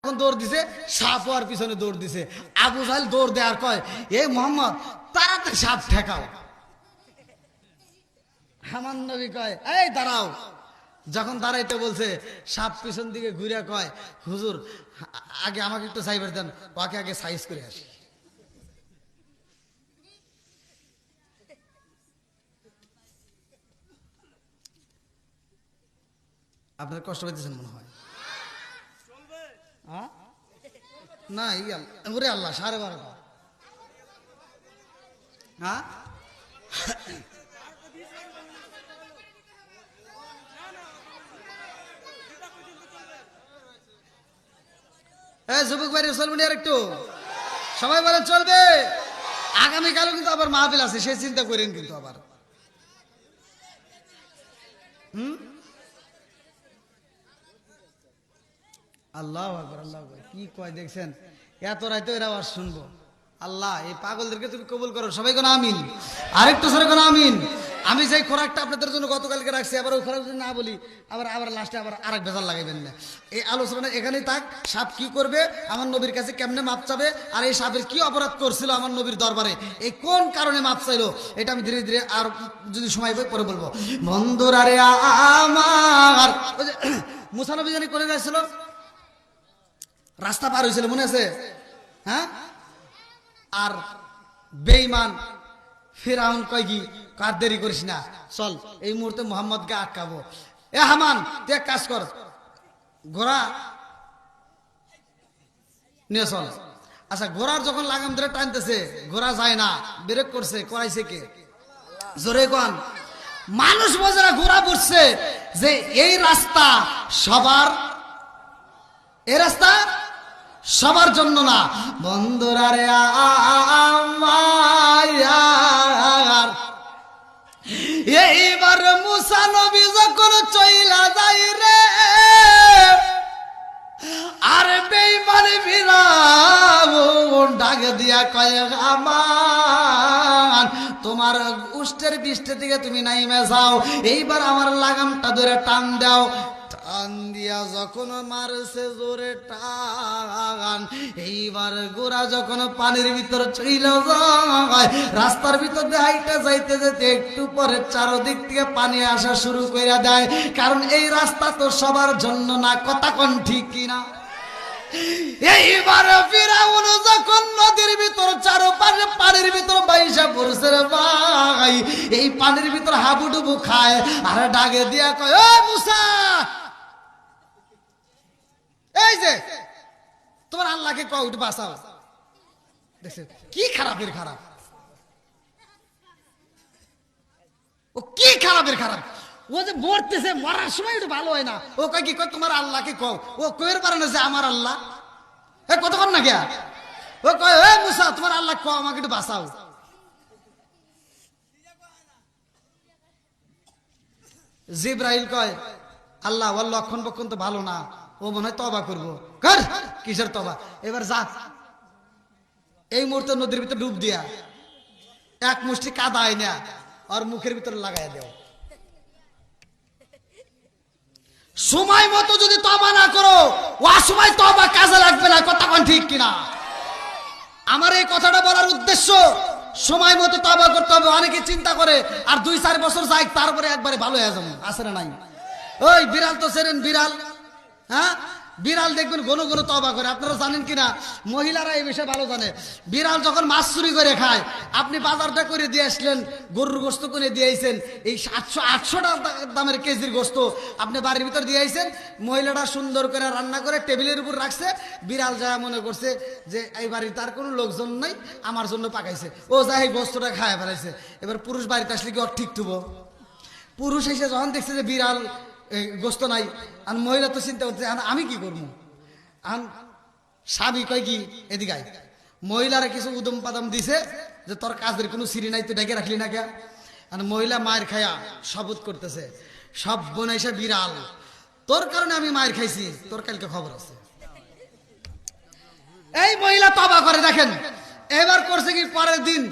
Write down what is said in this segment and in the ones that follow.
দৌড় দিছে, সাপ আর পিছনে দৌড় দিছে। আবু জাহেল দৌড় দেয়ার কয়, এ মোহাম্মদ তাড়াতাড়ি সাপ ঠেকাও। আমার নবী কয়, এই দাঁড়াও। যখন দাঁড়াইতে বলছে, সাপ পিছন দিকে ঘুরে কয়, হুজুর আগে আমাকে একটু সাইবার দেন, ওকে আগে সাইজ করে আসি। আপনার কষ্ট পেতেছেন মনে হয় না? ওরে আল্লাহ, 12:30। হ্যাঁ, যুবক ভাই চলবেন আর একটু, সবাই বলেন চলবে। আগামীকালও কিন্তু আবার মাহফিল আছে, সে চিন্তা করেন কিন্তু আবার। আল্লাহ আকবার, আল্লাহ আকবার, কি কয় দেখছেন? এত রাইতে এরা আওয়াজ শুনবো। আল্লাহ এই পাগলদেরকে তুমি কবুল করো, সবাই কোনো আমিন। আরেকটু সরে কোনো আমিন। আমি যে খোরাকটা আপনাদের জন্য গতকালকে রাখছি, আবার ওই খোরাক যদি না বলি আবার লাস্টে আবার আরেক ভেজাল লাগাইবেন না। এই আলোচনা এখানেই থাক। সাপ কি করবে, আমার নবীর কাছে কেমনে মাপ চাবে, আর এই সাপের কি অপরাধ করছিল আমার নবীর দরবারে, এই কোন কারণে মাপ চাইলো, এটা আমি ধীরে ধীরে আর যদি সময় পাই পরে বলবো। বন্ধুরা রে আমার, ওই যে মুসা নবী জানি করে যাচ্ছিল, রাস্তা পার হয়েছিল মনে আছে? হ্যাঁ, আর বেঈমান ফিরআউন কয় কি, কার দেরি করিস না, চল এই মুহূর্তে মুহাম্মদকে আটকাবো। এ হামান, তুই এক কাজ কর, ঘোড়া নিয়ে চল। আচ্ছা, ঘোড়ার যখন লাগাম ধরে টানতেছে, ঘোড়া যায় না, ব্রেক করছে, করাইছে কে? জোরে কোন। মানুষ বোঝে না, ঘোড়া বুঝছে যে এই রাস্তা সবার, এই রাস্তা সবার জন্য না। বন্ধুরা রে আমার, এইবার মুসা নবী যখন চইলা যায় রে, আর বেঈমান ফিরআউন ডাক দিয়া কয়, হামান তোমার উষ্টের বৃষ্টি থেকে তুমি নাইমে যাও, এইবার আমার লাগামটা ধরে টান দাও। টান দিয়া যখন মারছে জোরে টান, এইবার গোড়া যখন পানির ভিতর চইল যায়, রাস্তার ভিতর দিয়ে হাইটা যাইতে যেতে একটু পরে চারদিক থেকে পানি আসা শুরু করে দেয়, কারণ এই রাস্তা তো সবার জন্য না। কথা কোন ঠিক কিনা? এইবার ফিরআউন যখন নদীর ভিতর চারপাশে পানির ভিতর বাইসা পড়ছে রে ভাই, এই পানির ভিতর হাবুডুবু খায়, আর ডাকে দিয়া কয়, ও মুসা, এই যে তোমার আল্লাহকে কও একটু বাঁচাও। দেখছেন কি খারাপের খারাপ, ও কি খারাপের খারাপ। ও যে মরতেছে, মরার সময় একটু ভালো হয় না, ও কয় কি, তোমার আল্লাহকে কও। ও কয়ের পারে না যে আমার আল্লাহ, এ কতক্ষণ না গিয়া, ও কয়, এ মুসা তোমার আল্লাহ কও, আমাকে একটু বাঁচাও। জিবরাইল কয়, আল্লাহ ওর লক্ষণ বক্ষণ তো ভালো না, ও মনে হয় তবা করবো। কর, কিসের তবা? এবার যা, এই মুহূর্তে নদীর ভিতরে ডুব দিয়া এক মুষ্টি কাদা আইনা আর মুখের ভিতরে লাগাই দেও। সময় মতো যদি তবা না করো, ও সময় তবা কাজে লাগবে না। কথা কোন ঠিক কিনা? আমার এই কথাটা বলার উদ্দেশ্য, সময় মতো তবা করতে হবে। অনেকে চিন্তা করে আর 2-4 বছর যাই, তারপরে একবারে ভালো হয়ে যাবো, আসে না নাই? ওই বিড়াল তো চেনেন, বিড়াল, হ্যাঁ, বিড়াল দেখবেন ঘন ঘন তওবা করে। আপনারা জানেন কিনা, মহিলারা এই বিষয়ে ভালো জানে। বিড়াল যখন মাছ চুরি করে খায়, আপনি বাজারটা করে দিয়ে আসলেন, গরুর গোস্ত করে দিয়ে আইছেন, এই 700-800 টাকা দামের কেজির গোস্ত আপনি বাড়ির ভিতর দিয়ে আইছেন, মহিলাটা সুন্দর করে রান্না করে টেবিলের উপর রাখছে, বিড়াল যা মনে করছে যে এই বাড়িতে আর কোনো লোকজন নাই, আমার জন্য পাকাইছে, ও যাই গোস্তটা খায় ফেলাইছে। এবার পুরুষ বাড়িতে আসলে কি ওর ঠিক থুবো? পুরুষ এসে যখন দেখছে যে বিড়াল গোস্ত নাই, আর মহিলা তো চিন্তা করছে আমি কি করবো। স্বামী কয় কি, এদিকে আয়। মহিলারা কিছু উদম পাদম দিছে যে তোর কাজের কোনো সিঁড়ি নাই, তুই ডেকে রাখলি না কে? আর মহিলা মায়ের খায়া শপথ করতেছে, সব বোনাইসা বিড়াল, তোর কারণে আমি মায়ের খাইছি, তোর কালকে খবর আছে। এই মহিলা তওবা করে, দেখেন এবার করছে কি, পরের দিন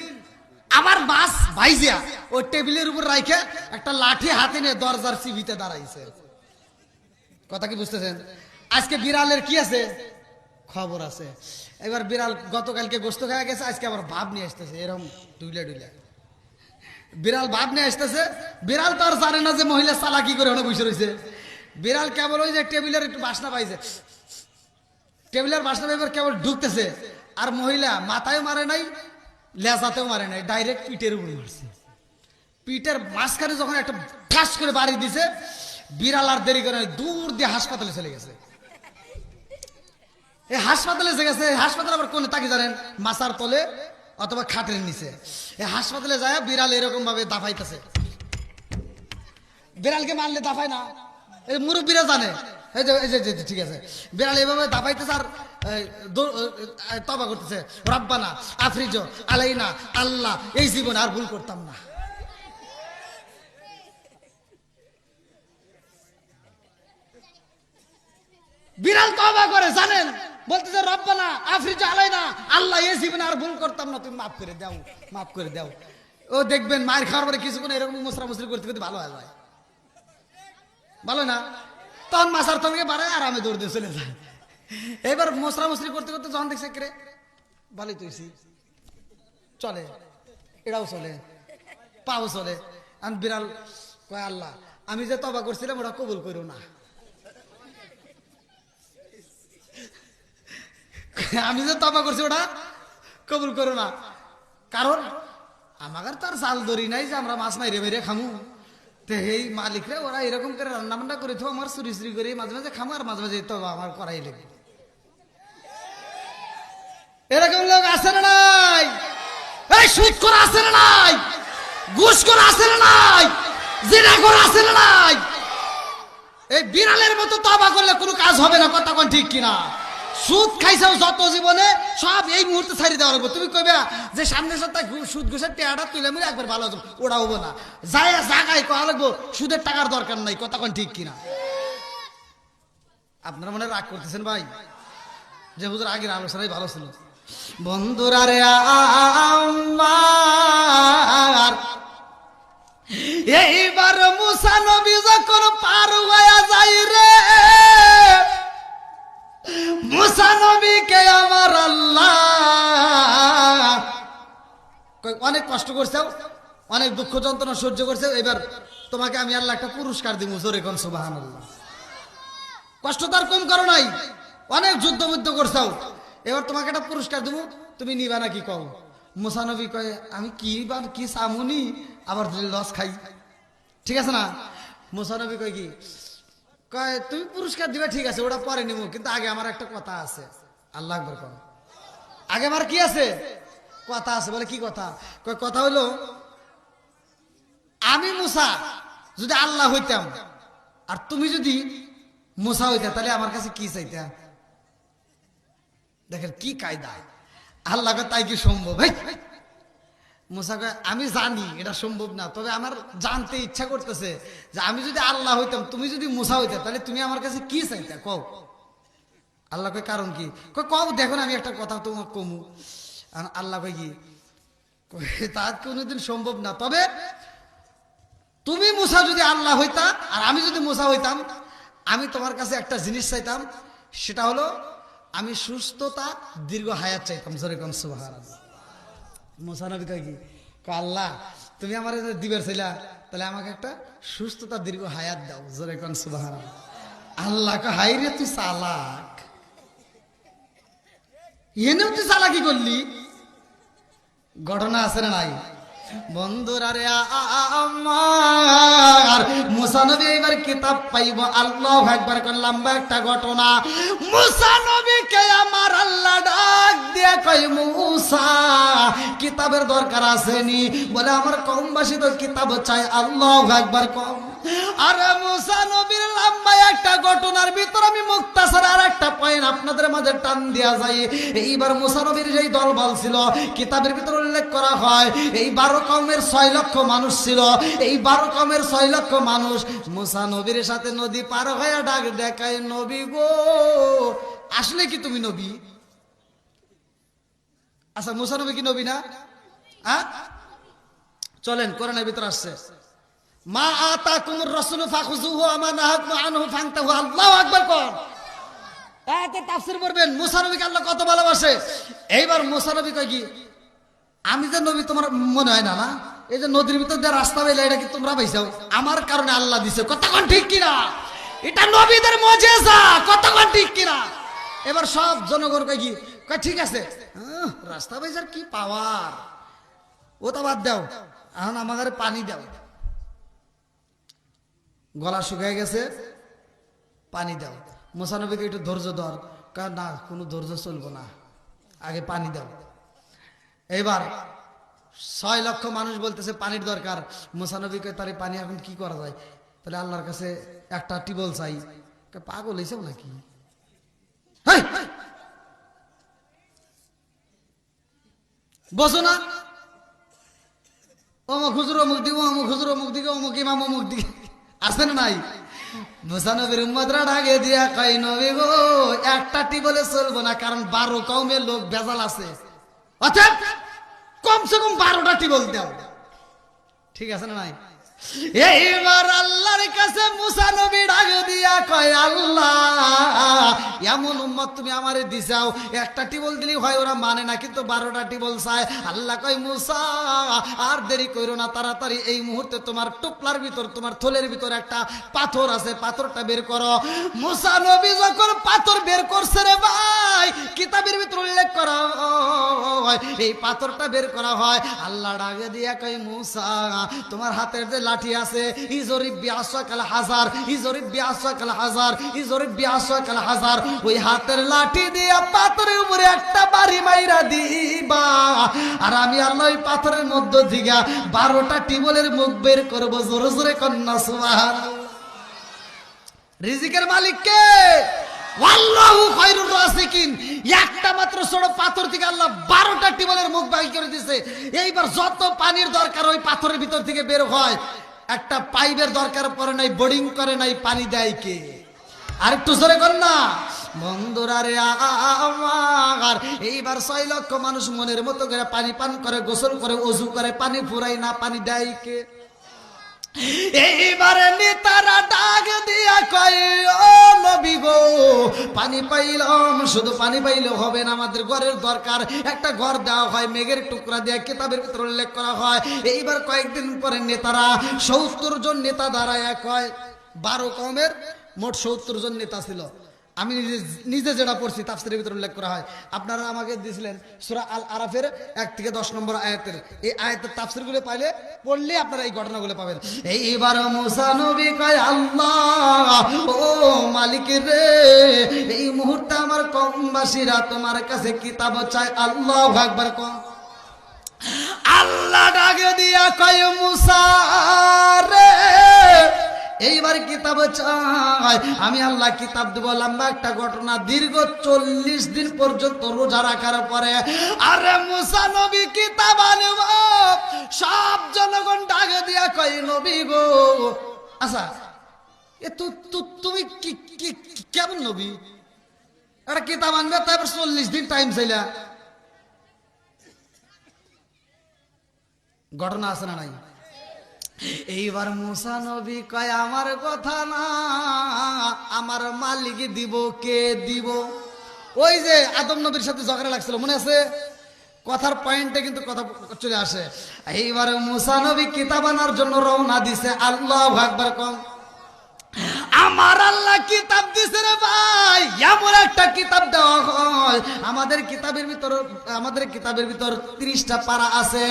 আবার মাছ ভাইজিয়া ওই টেবিলের উপর রাইখে একটা লাঠি হাতে নিয়ে দরজার চিবিতে দাঁড়াইছে। কথা কি বুঝতেছেন? আজকে বিড়ালের কি আছে? খবর আছে। এবার বিড়াল গতকালকে গোস্ত খাওয়া গেছে, আজকে আবার ভাব নিয়ে আসতেছে এরকম ডুইলা ডুইলা। বিড়াল ভাব নিয়ে আসতেছে, বিড়াল তো আর জানে না যে মহিলা চালাকি করে ওখানে বসে রয়েছে। বিড়াল কেবল ওই যে টেবিলের একটু বাসনা পাইছে, টেবিলের বাসনা পাইবার কেবল ঢুকতেছে, আর মহিলা মাথায় মারে নাই, লেজাতেও মারে নাই, ডাইরেক্ট পিঠের উপরে মারছে। পিঠের মাঝখানে যখন একটা ঠাস করে বাড়ি দিছে, বিড়াল আর দেরি করে দূর দিয়ে হাসপাতালে চলে গেছে। এই হাসপাতালে এসে গেছে, হাসপাতাল আবার কোনে তাকে জানেন, মাথার তলে অথবা খাটের নিচে। এই হাসপাতালে যায় বিড়াল এরকম ভাবে দাফাইতেছে। বিড়ালকে মারলে দাফায় না, এই মুরব্বীরা জানে। এই যে ঠিক আছে, বিড়াল এইভাবে দাফাইতেছে আর তবা করতেছে, রব্বানা আফরিজ আলাইনা, আল্লাহ এই জীবনে আর ভুল করতাম না। বিড়াল তওবা করে জানেন, বলতেছে রব্বানা আফরিজ আলাইনা, আল্লাহ এই জীবনে আর ভুল করতাম না, তুমি মাফ করে দাও, মাফ করে দাও। ও দেখবেন মায়ের খাওয়ার পরে কিছুক্ষণ এরকম মুসরামুসরি করতে করতে ভালো হয়ে যায়, ভালো না? তখন মাসার তোমাকে বাড়ায় আর আমি দৌড় দিয়ে চলে যায়। এবার মুসরামুসরি করতে করতে যখন দেখছে কে ভালোই তুইছি, চলে, এটাও চলে, পাও চলে। আমি বিড়াল কয় আল্লাহ আমি যে তওবা করছিলাম ওটা কবুল করো না, আমি যে তওবা করছি ওটা কবুল করো না। কারণ আমার তো আর চাল দড়ি নাই যে আমরা মাছ মাইরে মেরে খামু। তো এই মালিকরা ওরা এরকম করে রান্না বান্না করে তো আমার চুরি চুরি করে মাঝে মাঝে খামু, আর মাঝে মাঝে তওবা আমার করাই লাগে। এরকম লোক আছে না নাই? এই সুদ করে আছে না নাই? ঘুষ করে আছে না নাই? জিনা করে আছে না নাই? এই বিড়ালের মতো তওবা করলে কোনো কাজ হবে না, কথা কোন ঠিক কিনা? সুদ খাইছাও যত জীবনে সব এই মুহূর্তে ছাড়ি দেওয়া লাগবে। তুমি কইবা যে সামনের সপ্তাহে সুদ ঘুষের টাকাটা তুলে মিলে একবার ভালো হবে, ওটা হবো না। যায় জায়গায় কয়া লাগবো সুদের টাকার দরকার নাই, কথা কোন ঠিক কিনা? আপনারা মনে রাগ করতেছেন ভাই, যে হুজুর আগের আলোচনাই ভালো ছিল। বন্ধুরা রে আমার, এইবার মুসা নবী যখন পার হয়ে যাই রে, মুসা নবীকে আমার আল্লাহ অনেক কষ্ট করছে, অনেক দুঃখ যন্ত্রণা সহ্য করছে। এবার তোমাকে আমি আল্লাহ একটা পুরস্কার দিব, জোরে কোন সুবহানাল্লাহ। কষ্ট তার কম করো নাই, অনেক যুদ্ধ বুদ্ধ করছাও, এবার তোমাকে একটা পুরস্কার দেবো, তুমি নিবা নাকি কও? মুসা নবী কয় আমি কি সামুনি আবার লস খাই, ঠিক আছে না? মুসা নবী কয় কি কয় তুমি পুরস্কার দিবে, ঠিক আছে ওটা পরে নিব, কিন্তু আগে আমার একটা কথা আছে। আল্লাহ আকবার কও। আগে আমার কি আছে? কথা আছে। বলে কি কথা? কয় কথা হলো আমি মুসা যদি আল্লাহ হইতাম আর তুমি যদি মুসা হইতা, তাহলে আমার কাছে কি চাইতা? দেখেন কি কায়দা। আল্লাহ কয় তাই কি সম্ভব? মুসা কয় আমি জানি এটা সম্ভব না, তবে আমার জানতে ইচ্ছা করতেছে যে আমি যদি আল্লাহ হইতাম তুমি যদি মুসা হইতা, তাহলে তুমি আমার কাছে কি চাইতা কও? আল্লাহ কয় কারণ কি? কও দেখো না আমি একটা কথা তোমার কমু। আল্লাহ কয় কি তা কোনোদিন সম্ভব না, তবে তুমি মুসা যদি আল্লাহ হইতা আর আমি যদি মুসা হইতাম, আমি তোমার কাছে একটা জিনিস চাইতাম, সেটা হলো আমি সুস্থতা দীর্ঘ হায়াত চাইতাম, জোরে কোন সুবহানাল্লাহ। মুসা নবী কয় কি আল্লাহ তুমি আমার দিবের চাইলা, তাহলে আমাকে একটা সুস্থতা দীর্ঘ হায়াত দাও, জোরে কোন সুবহানাল্লাহ। আল্লাহ কয় হাই রে তুই চালাক, এনেও তুই চালাকি করলি। ঘটনা আছে না নাই? বন্ধুরা রে আমার, মুসা নবী এবার কিতাব পাইব। আল্লাহু আকবার কোন লম্বা একটা ঘটনা। মুসা নবীকে আমার আল্লাহ ডাক দিয়ে কই মুসা কিতাবের দরকার আসেনি? বলে আমার কমবাসী তো কিতাব চাই। আল্লাহু আকবার কম। আরে মুসা নবীর লম্বা একটা ঘটনার ভিতর আমি মুক্তাসার আর একটা পয়েন্ট আপনাদের মাঝে টান দিয়া যাই। এইবার মুসা নবীর যেই দলবল ছিল, কিতাবের ভিতর উল্লেখ করা হয় এই 12 কওমের 6 লক্ষ মানুষ ছিল। এই 12 কওমের 6 লক্ষ মানুষ মুসা নবীর সাথে নদী পার হয়ে ডাক দেখায়, নবী গো আসলে কি তুমি নবী? আচ্ছা মুসা নবী কি নবী না? চলেন কোরআনের ভিতর আসছে, মা আতাকুমুর রাসূলু ফাখুযুহু ওয়া মা নাহাকুম আনহু ফান্তাহু। আল্লাহু আকবার কোন। এতে তাফসীর পড়বেন মুসা নবীকে আল্লাহ কত ভালোবাসে। এইবার মুসা নবী কয় কি, আমি যে নবী তোমার মনে হয় না, না এই যে নদীর ভিতর দিয়ে রাস্তা পাইলে এটা কি তোমরা পাইছাও? আমার কারণে আল্লাহ দিছে, কতক্ষণ ঠিক কিনা? এটা নবীদের মুজিজা, কতক্ষণ ঠিক কিনা? এবার সব জনগণ কয় কি, কয় ঠিক আছে, রাস্তা পাইছার কি পাওয়ার, ও তো বাদ দাও, এখন আমাদের পানি দাও। গলা শুকিয়ে গেছে, পানি দাও। মুসা নবীকে একটু ধৈর্য ধর, কারণ না কোনো ধৈর্য চলবো না, আগে পানি দাও। এইবার 6 লক্ষ মানুষ বলতেছে পানির দরকার। মুসা নবীকে তার পানি এখন কি করা যায়? তাহলে আল্লাহর কাছে একটা টিউবওয়েল চাই। পাগল হয়েছে নাকি? বসো না, অমুক হুজুর অমুক দিকে, অমুক হুজুর অমুক দিকে, অমুক ইমাম অমুক দিকে, আছে না নাই? মুসা নবীর উম্মতরা ঢাকে দিয়া কয়, নবী গো একটা টিউবওয়েলে চলবো না, কারণ 12 কওমের লোক বেজাল আছে, অর্থাৎ কমসে কম 12টা টিউবওয়েল দাও। ঠিক আছে না নাই? এইবার আল্লাহর কাছে মুসা নবী ডাক দিয়া কয়, আল্লাহ এমন উম্মত তুমি আমারে দিছাও, একটা টিউবওয়েল দিলেই হয়, ওরা মানে না, কিন্তু 12টা টিউবওয়েল চায়। আল্লাহ কয়, মুসা আর দেরি করো না, তাড়াতাড়ি এই মুহূর্তে তোমার টুপলার ভিতর, তোমার থলের ভিতর একটা পাথর আছে, পাথরটা বের করো। মুসা নবী যখন পাথর বের করছে রে ভাই, কিতাবের ভিতর উল্লেখ করা হয় এই পাথরটা বের করা হয়। আল্লাহ ডাকে দিয়া কয়, মুসা তোমার হাতের যে লাঠি আছে, ইজরিব বিআসাকাল হাজার, ইজরিব বিআসাকাল হাজার, ইজরিব বিআসাকাল হাজার, ওই হাতের লাঠি দিয়া পাথরের উপরে একটা বাড়ি মাইরা দিবা, আর আমি আল্লাহ ওই পাথরের মধ্য থেকে 12টা টিউবওয়েলের মুখ বের করবো। জোরে জোরে কন্যা সুবহানাল্লাহ। রিজিকের মালিক কে? আল্লাহু খায়রুর রাযিকিন। একটা মাত্র ছোট পাথর থেকে আল্লাহ 12টা টিউবওয়েলের মুখ বাই করে দিয়েছে। এইবার যত পানির দরকার ওই পাথরের ভিতর থেকে বের হয়। একটা পাইপের দরকার পড়ে নাই, বোরিং করে নাই, পানি দেয় কে? আর একটু জোরে কর না বন্ধুরা রে আমার। এইবার 6 লক্ষ মানুষ মনের মতো করে পানি পান করে, গোসল করে, ওযু করে, পানি ফুরাই না, পানি দেয় কে? এইবারে নেতারা ডাক দিয়া কয়, ও নবী গো পানি পাইলাম, শুধু পানি পাইলেও হবে না, আমাদের ঘরের দরকার। একটা ঘর দেওয়া হয় মেঘের টুকরা দিয়ে, কিতাবের ভিতরে উল্লেখ করা হয়। এইবার কয়েকদিন পরে নেতারা 70 জন নেতা দাঁড়ায় কয়, 12 কওমের মোট 70 জন নেতা ছিল। আমি নিজে যেটা পড়ছি তাফসীরের ভিতরে উল্লেখ করা হয়। আপনারা আমাকে দিয়েছিলেন সূরা আল আরাফের 1 থেকে 10 নম্বর আয়াতের, এই আয়াতের তাফসীরগুলো পাইলে পড়লে আপনারা এই ঘটনাগুলো পাবেন। এইবার মুসা নবী কয়, আল্লাহ ও মালিক রে, এই মুহূর্তে আমার কমবাসীরা তোমার কাছে কিতাব চায়। আল্লাহু আকবার কম। আল্লাহ ডাকে দিয়া কয়, মুসা রে এইবার কিতাব চাই, আমি আল্লাহ কিতাব দেব। লম্বা একটা ঘটনা, দীর্ঘ 40 দিন পর্যন্ত রোজা রাখার পরে আরে মুসা নবী কিতাব আনব। সব জনগণ ডাকে দিয়া কয়, নবী গো আচ্ছা তুমি কেমন নবী, একটা কিতাব আনবে, তারপর 40 দিন টাইম চাইলা? ঘটনা আছে না নাই? এইবার মুসা নবী কয়, আমার কথা না, আমার মালিক দিব। কে দিব? ওই যে আদম নবীর সাথে ঝগড়া লাগছিল, মনে আছে? কথার পয়েন্টে কিন্তু কথা চলে আসে। এইবার মুসা নবী কিতাব আনার জন্য রওনা দিছে। আল্লাহু আকবার কম। আমার আল্লাহ কিতাব দিছে রে ভাই, এমন একটা কিতাব দেওয়া হয়। আমাদের কিতাবের ভিতর 30টা পারা আছে,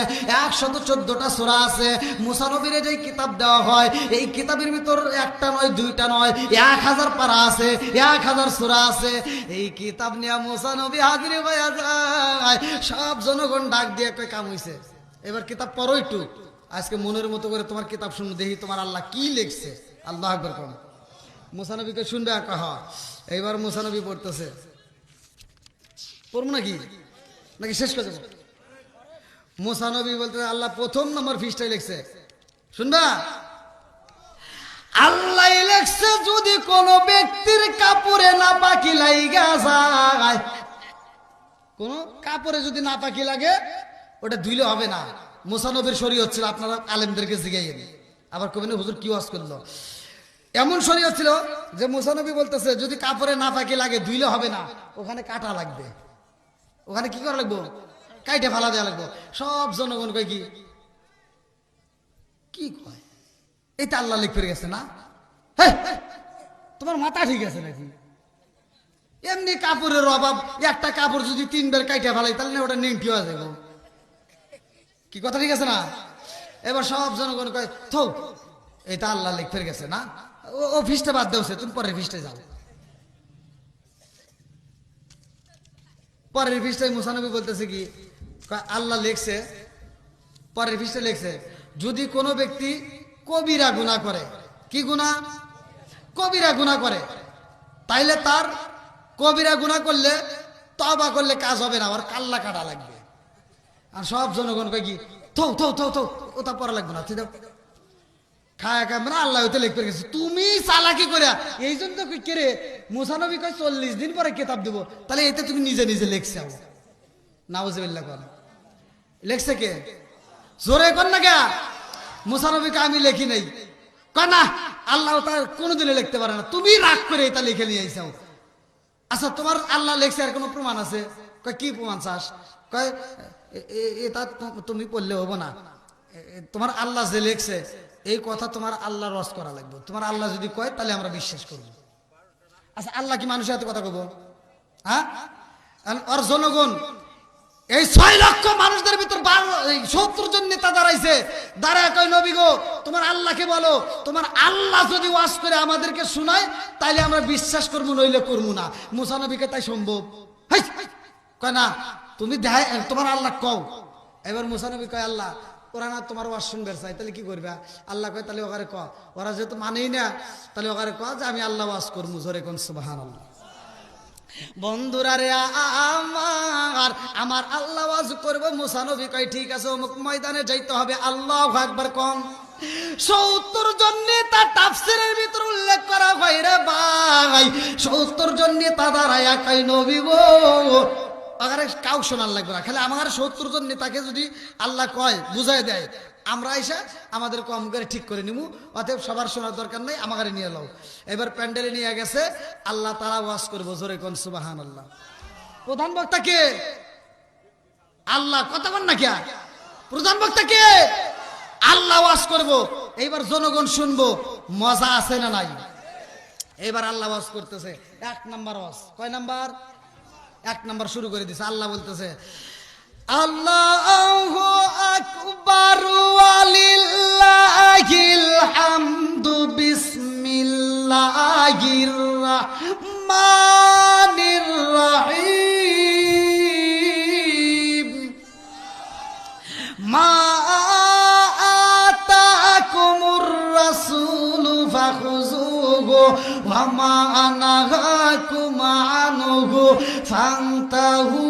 114টা সূরা আছে। মুসা নবীর যে কিতাব দেওয়া হয়, এই কিতাবের ভিতর একটা নয়, দুইটা নয়, 1000 পারা আছে, 1000 সূরা আছে। এই কিতাব নিয়ে মুসা নবী হাজির হয়ে যায়। সব জনগণ ডাক দিয়ে কয়, কাম হইছে, এবার কিতাব পড়ো একটু, আজকে মনের মতো করে তোমার কিতাব শুনবো, দেখি তোমার আল্লাহ কি লিখছে। আল্লাহু আকবার কম। মুসা নবীকে শুনবে কহা। এইবার মুসা নবী পড়তেছে, পড়বো নাকি শেষ করে দেবো? মুসা নবী বলতে, আল্লাহ 1 নম্বর পৃষ্ঠায় লিখছে, শুনবা? আল্লাহ লিখছে, যদি কোনো ব্যক্তির কাপড়ে নাপাকি লাইগা যায়, কোন কাপড়ে যদি নাপাকি লাগে ওটা ধুইলে হবে না। মুসা নবীর শরীয়ত ছিল, আপনারা আলেমদেরকে জিজ্ঞাসা, আবার কবেন হুজুর কি ওয়াজ করলো। এমন শরীয়ত ছিল যে মুসা নবী বলতেছে যদি কাপড়ে না পাকি লাগে ধুইলে হবে না, ওখানে কাটা লাগবে, ওখানে কি করা লাগবো, কাইটে ফালা দেওয়া লাগবো। সব জনগণ কয় কি কয়, এটা আল্লাহ লিখ করে গেছে না, হ্যাঁ তোমার মাথা ঠিক আছে নাকি? এমনি কাপড়ের অভাব, একটা কাপড় যদি 3 বার কাইটে ফেলাই তাহলে না ওটা নেংটি হয়ে যাবে, কি কথা ঠিক আছে না? এবার সব জনগণ কয় থৌ এটা আল্লাহ লিখ ফের গেছে না, ও ফিস্টে বাদ দেওছে, তুমি পরের ফিস্টে যাও। পরের পৃষ্ঠায় মুসা নবী বলতেছে কি, আল্লাহ লেখছে, পরের পৃষ্ঠায় লেখছে যদি কোনো ব্যক্তি কবিরা গুনাহ করে, কি গুনাহ, কবিরা গুনাহ করে, তাইলে তার কবিরা গুনাহ করলে তওবা করলে কাজ হবে না, আর কাল্লা কাটা লাগবে। আর সব জনগণ কয় কি থৌ থৌ থৌ থৌ ওটা পড়া লাগবে না, ঠিক আছে খায় খায় মানে আল্লাহ হইতে লিখ গেছে, তুমি চালাকি করে এই জন্য তো কেড়ে মুসা নবী কয় 40 দিন পরে কিতাব দেবো, তাহলে এতে তুমি নিজে নিজে লেখছো, নাউজুবিল্লাহ কর, লেখছে কে, জোরে কর না কে, মুসা নবীকে আমি লেখি নাই, কয় না আল্লাহ তার কোনোদিনে লিখতে পারে না, তুমি রাগ করে এটা লিখে নিয়ে আইসাও। আচ্ছা তোমার আল্লাহ লেখছে আর কোনো প্রমাণ আছে? কয় কি প্রমাণ চাস? কয় এটা তুমি পড়লে হবো না, তোমার আল্লাহ যে লেখছে এই কথা তোমার আল্লাহ রস করা লাগবে, তোমার আল্লাহ যদি কয় তাহলে আমরা বিশ্বাস করব। আচ্ছা আল্লাহ কি মানুষের হাতে কথা কব? হ্যাঁ, আর জনগণ এই 6 লক্ষ মানুষদের ভিতর 70 জন নেতা দাঁড়াইছে, দাঁড়ায় কয় নবী গো তোমার আল্লাহকে বলো, তোমার আল্লাহ যদি ওয়াজ করে আমাদেরকে শোনায় তাইলে আমরা বিশ্বাস করবো, নইলে করবো না। মুসা নবীকে তাই সম্ভব? কয় না তুমি দেখাই তোমার আল্লাহ কও। এবার মুসা নবী কয় আল্লাহ ওরা না তোমার ওয়াজ শুনবে চাই, তাহলে কি করবে? আল্লাহ কয় তাহলে ওখানে ক, ওরা যেহেতু মানেই না তাহলে ওখানে ক যে আমি আল্লাহ ওয়াজ করবো, জোরে কোন সুবহানাল্লাহ। বন্ধুরা রে আমার আমার আল্লাহ ওয়াজ করবো, মুসা নবী কয় ঠিক আছে অমুক ময়দানে যাইতে হবে, আল্লাহু আকবার কম। 70 জন নেতা তাফসীরের ভিতর উল্লেখ করা হয় রে ভাই, 70 জন নেতা দাঁড়ায়া কয় নবী গো, আগারে কাউ শোনার লাগবে না, খালি আমার 70 জন নেতাকে যদি আল্লাহ কয় বুঝাই দেয়, আমরা এসে আমাদের কম করে ঠিক করে নিবো, অতএব সবার শোনার দরকার নেই, আমাকে নিয়ে নাও। এবার প্যান্ডেলে নিয়ে গেছে, আল্লাহ তাআলা ওয়াজ করবো, জোরে কোন সুবহানাল্লাহ। প্রধান বক্তা কে? আল্লাহ, কথা বল না কে? প্রধান বক্তা কে? আল্লাহ ওয়াজ করবো, এইবার জনগণ শুনবো, মজা আছে না নাই? এবার আল্লাহ ওয়াজ করতেছে, 1 নাম্বার ওয়াজ, কয় নাম্বার? 1 নাম্বার শুরু করে দিছে। আল্লাহ বলতেছে আল্লাহু আকবার ওয়ালিল্লাহিল হামদু বিসমিল্লাহির রাহমানির রাহিম মা আতাকুমুর রাসূলু ফাখুযুহু ওয়া মা নাহাকুম আনহু ফান্তাহু।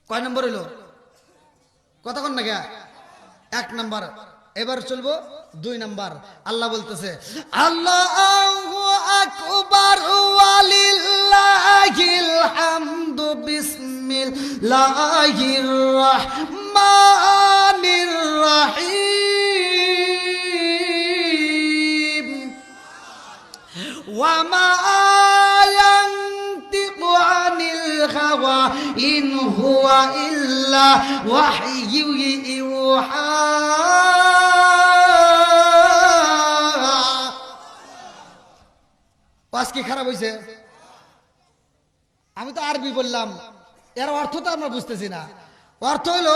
কয় নম্বর হইল? কতক্ষণ না গে? 1 নাম্বার। এবার চলবো 2 নাম্বার। আল্লাহ বলতেছে আল্লাহু আকবার ওয়ালিল্লাহিল হামদু বিসমিল্লাহির রাহমানির রাহিম ওয়া মা ইন হুয়া ইল্লা ওয়াহয়ু ইউহা। ওয়াজ কি খারাপ হইছে? আমি তো আরবি বললাম, এর অর্থ তো আমরা বুঝতেছি না। অর্থ হলো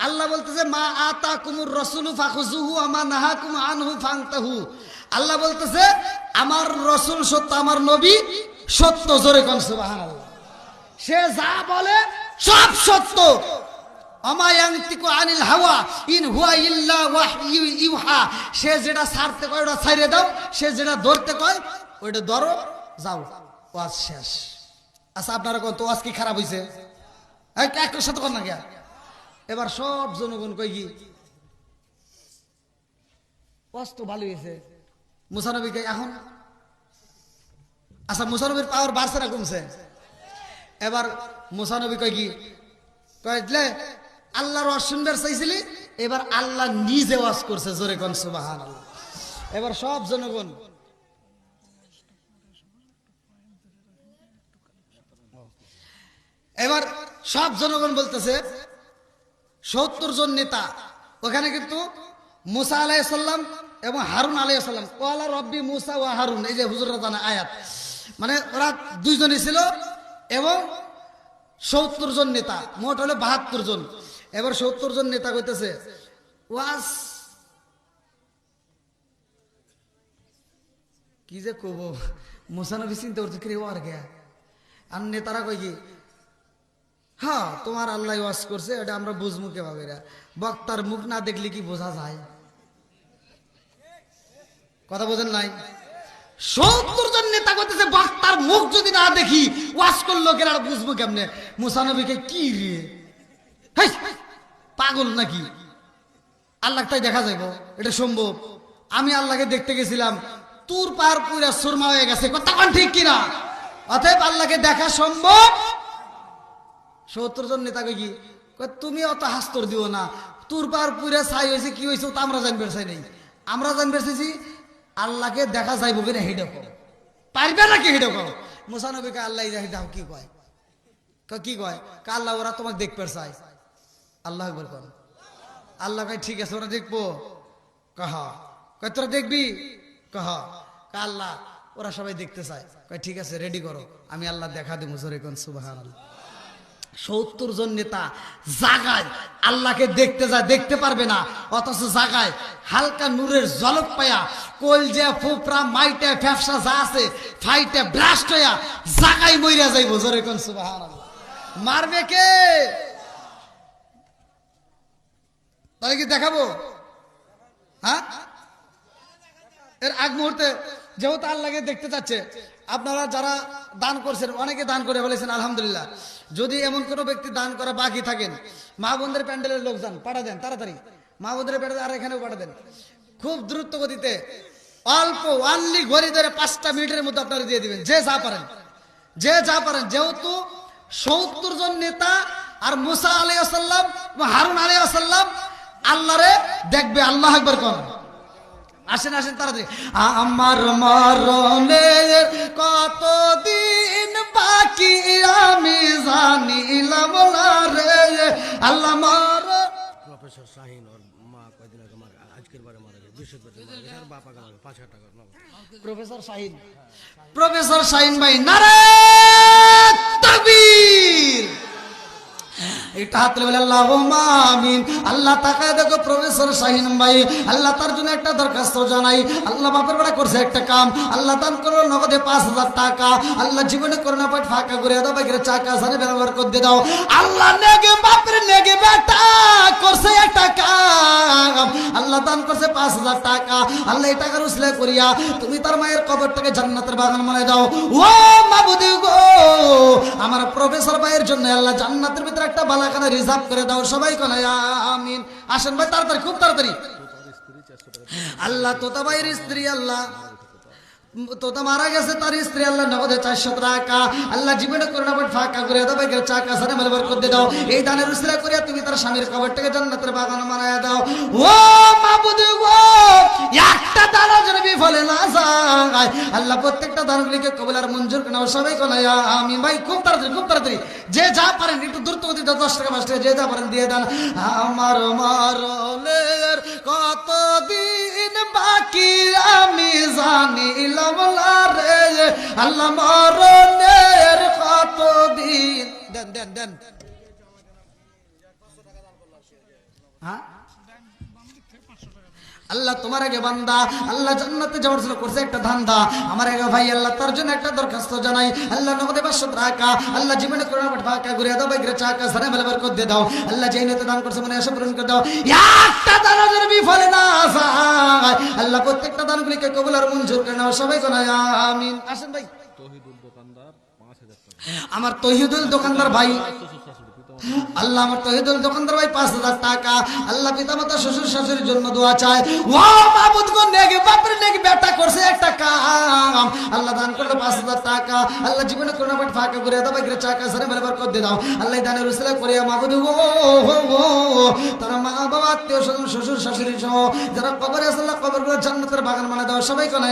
আল্লাহ বলতেছে মা আতাকুমুর রাসূলু ফাখুযুহু ওয়া মা নাহাকুম আনহু ফান্তাহু। আল্লাহ বলতেছে আমার রাসূল সত্য, আমার নবী সত্য, জোরে কোন সুবহানাল্লাহ। সে যা বলে সব সত্য। আমায়ান্তিকু আনিল হাওয়া ইন হুয়া ইল্লা ওয়াহয়ু ইউহা। সে যেটা ছাড়তে কয় ওটা ছাইরে দাও, সে যেটা ধরতে কয় ওইটা ধরো, যাও, ওয়াজ শেষ। আচ্ছা আপনারা কত ওয়াজ কি খারাপ হইছে? একটার সাথে কর না গিয়া। এবার সব জনগণ কয় কি ওয়াজ তো ভালো হয়েছে। মুসা নবী কয় এখন, আচ্ছা মুসা নবীর পাওয়ার বাড়ছে না কমছে? এবার মুসা নবী কয় কি কয় আল্লাহর ওয়াজ শুনবার চাইছিলি, এবার আল্লাহ নিজে ওয়াজ করছে, জোরে কোন সুবহানাল্লাহ। এবার সব জনগণ এবার সব জনগণ বলতেছে 70 জন নেতা ওখানে, কিন্তু মুসা আলাইহিস সালাম এবং হারুন আলাইহিস সালাম, ওয়ালা রব্বি মুসা ওয়া হারুন, এই যে হুজুররা জানা আয়াত, মানে ওরা দুইজনই ছিল এবং 70 জন নেতা, মোট হলো 72 জন। এবার 70 জন নেতা কইতেছে ওয়াজ কি যে কব, মুসা নবী চিন্তা করছে কি ওয়ার গিয়া, আর নেতারা কই কি হ্যাঁ তোমার আল্লাহ ওয়াজ করছে, এটা আমরা বুঝবো কেভাবে, বক্তার মুখ না দেখলে কি বোঝা যায়? কথা বোঝেন নাই? 70 জন নেতা করতেছে বক্তার মুখ যদি না দেখি ওয়াজ করলো কেন বুঝবো কেমনে? মুসা নবীকে কি রে হেই, পাগল নাকি? আল্লাহ তাই দেখা যাইব, এটা সম্ভব? আমি আল্লাহকে দেখতে গেছিলাম, তুর পার পুরা সুরমা হয়ে গেছে, কথা কোন ঠিক কিনা? অতএব আল্লাহকে দেখা সম্ভব। 70 জন নেতা কই কি তুমি অত হাস্তর দিও না, তুর পার পুরা ছাই হয়েছে, কি হয়েছে তা আমরা জানবার চাই নাই, আমরা জানবার চাইছি আল্লাহকে দেখা যাইব কিনা হেডে কো, পারবে নাকি হেডে কো? মুসা নবীকে আল্লাহ যাও কি কয়, কি কয় আল্লাহ ওরা তোমাকে দেখতে চাই। আল্লাহ একবার কর, আল্লাহ কয় ঠিক আছে ওরা দেখবো, কাহা কয় তোরা দেখবি, কাহা আল্লাহ ওরা সবাই দেখতে চায়, কয় ঠিক আছে রেডি করো, আমি আল্লাহ দেখা দেবো, জোরে কোন সুবহানাল্লাহ। 70 জন নেতা জাগায় আল্লাহকে দেখতে যায়, দেখতে পারবে না, অথচ জাগায় হালকা নূরের ঝলক পায়া কলজা ফুপরা মাইটে ফ্যাপসা যা আছে ফাইটে ব্লাস্ট হইয়া জাগায় মইরা যাইব, জোরে কোন সুবহানাল্লাহ। মারবে কে? তাহলে কি দেখাবো? হ্যাঁ, এর আগ মুহূর্তে যেহেতু আল্লাহকে দেখতে চাচ্ছে, আপনারা যারা দান করছেন, অনেকে দান করে বলেছেন আলহামদুলিল্লাহ। যদি এমন কোনো ব্যক্তি দান করা বাকি থাকেন, মা বোনদের প্যান্ডেলের লোক যান, পাঠা দেন তাড়াতাড়ি, মা বোনদের প্যান্ডেল আর এখানেও পাঠা দেন, খুব দ্রুত গতিতে, অল্প অনলি ঘড়ি ধরে 5টা মিনিটের মধ্যে আপনারা দিয়ে দিবেন, যে যা পারেন, যে যা পারেন। যেহেতু 70 জন নেতা আর মুসা আলাইহিস সালাম এবং হারুন আলাইহিস সালাম আল্লাহরে দেখবে, আল্লাহ আকবার কোন। আসেন আসেন তাড়াতাড়ি। আমার মরণের কতদিন বাকি আমি জানিলাম না রে, আল্লাহ মার। প্রফেসর শাহিন ওর মা কয়দিন আগে আজকের বারে মারা গেছে, বৃহস্পতিবার মারা গেছে, আর বাপা গেল 5,000 টাকা। প্রফেসর শাহিন, প্রফেসর শাহিন ভাই নারে তাকবীর, এটা হাত তুলে বলে আল্লাহুম্মা আমিন। আল্লাহ তাকায় দেখো প্রফেসর শাহিন ভাই, আল্লাহ তার জন্য একটা দরখাস্ত জানাই। আল্লাহ বাপের বেড়া করছে একটা কাম, আল্লাহ দান করলো নগদে 5,000 টাকা। আল্লাহ জীবনে করোনা পাট ফাঁকা করে দাও, বাইকের চাকা সানে ব্যবহার করে দাও। আল্লাহ নেগে বাপের নেগে বেটা করছে একটা কাম, আল্লাহ দান করছে 5,000 টাকা। আল্লাহ এই টাকার উসলে করিয়া তুমি তার মায়ের কবরটাকে জান্নাতের বাগান বানায় দাও। ও মাবুদ গো, আমার প্রফেসর ভাইয়ের জন্য আল্লাহ জান্নাতের ভিতরে একটা বালাখানা রিজার্ভ করে দাও, সবাই কোন আমিন। আসেন ভাই তাড়াতাড়ি, খুব তাড়াতাড়ি। আল্লাহ তোতা ভাইয়ের স্ত্রী, আল্লাহ তোতা মারা গেছে, তার স্ত্রী আল্লাহ নগদে 400 টাকা। আল্লাহ জীবনে করোনা পাট ফাঁকা করে দাও, বাইকের চাকা সানে ব্যবহার করে দাও। এই দানের উসিলা করিয়া তুমি তার স্বামীর কবরটাকে জান্নাতের বাগান বানায়া দাও। ও মাবুদ গো, একটা দানা যেন বিফলে না যায়, আল্লাহ প্রত্যেকটা দানগুলিকে কবুল আর মঞ্জুর করে নাও, সবাই কোন আমিন। ভাই খুব তাড়াতাড়ি, খুব তাড়াতাড়ি, যে যা পারেন একটু দ্রুত গতিতে 10 টাকা 5 টাকা যে যা পারেন দিয়ে দেন। আমার মরণের কতদিন বাকি আমি জানিলাম না রে, আল্লাহ মরণের কতদিন। দেন দেন দেন। হ্যাঁ আল্লাহ তোমার আগে বান্দা আল্লাহ জান্নাতে যাওয়ার জন্য করছে একটা ধান্দা, আমার আগে ভাই আল্লাহ তার জন্য একটা দরখাস্ত জানাই। আল্লাহ নগদে 500 টাকা, আল্লাহ জীবনে করোনা পাট ফাঁকা ঘুরে দাও, বাইকের চাকা সানে ব্যবহার করে দিয়ে দাও। আল্লাহ যেই নিতে দান করছে মনে আশা পূরণ করে দাও, একটা দানা যেন বিফলে না যায়, আল্লাহ প্রত্যেকটা দানগুলিকে কবুল আর মঞ্জুর করে নাও, সবাই কোন আমিন। আসেন ভাই। তৌহিদুল দোকানদার 5,000 টাকা। আমার তৌহিদুল দোকানদার ভাই, আল্লাহ আমার তৌহিদুল দোকানদার ভাই 5,000 টাকা। আল্লাহ পিতামাতা শ্বশুর শাশুড়ির জন্য দোয়া চায়। ও মাবুদ গো, নেগে বাপের নেগে বেটা করছে একটা কাম, দাও। আল্লাহ দান করলো 5,000 টাকা, আল্লাহ জীবনে কোনো বাট ফাঁকা করে দাও, বাইরে চাকা সারে মেরে বরকত দিয়ে দাও। আল্লাহ দানের উসিলা করে মাবুদ গো, তারা মা বাবা আত্মীয় স্বজন শ্বশুর শাশুড়ি সহ যারা কবরে আছে আল্লাহ কবরগুলো জান্নাতের বাগান বানায় দাও, সবাই কোনে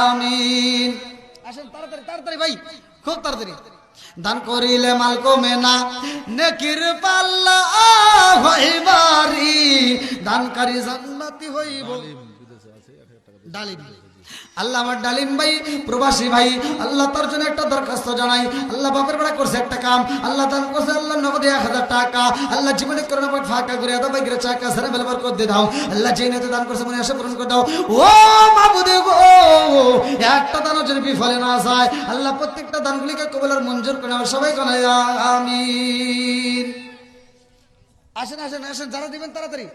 আমিন। আসেন তাড়াতাড়ি তাড়াতাড়ি ভাই, খুব তাড়াতাড়ি। দান করিলে মাল কমে না, নেকির পাল্লা হইবারি, দানকারী জান্নাতি হইব। ডালিম আল্লাহ আমার ডালিম ভাই প্রবাসী ভাই, আল্লাহ তার জন্য একটা দরখাস্ত জানাই। আল্লাহ বাপের বেড়া করছে একটা কাম, আল্লাহ দান করছে আল্লাহ নগদে 1,000 টাকা। আল্লাহ জীবনে করে না ফাঁকা করে দাও, বাইরে চাকা সারা বেলা বরকত দিয়ে দাও। আল্লাহ যেই নেতে দান করছে মনে আশা পূরণ করে দাও। ও মাবুদে গো, একটা দানও যেন বিফলে না যায়, আল্লাহ প্রত্যেকটা দানগুলিকে কবুল আর মঞ্জুর করে নাও, সবাই কোনে আমিন। আসেন আসেন আসেন, যারা দিবেন তাড়াতাড়ি।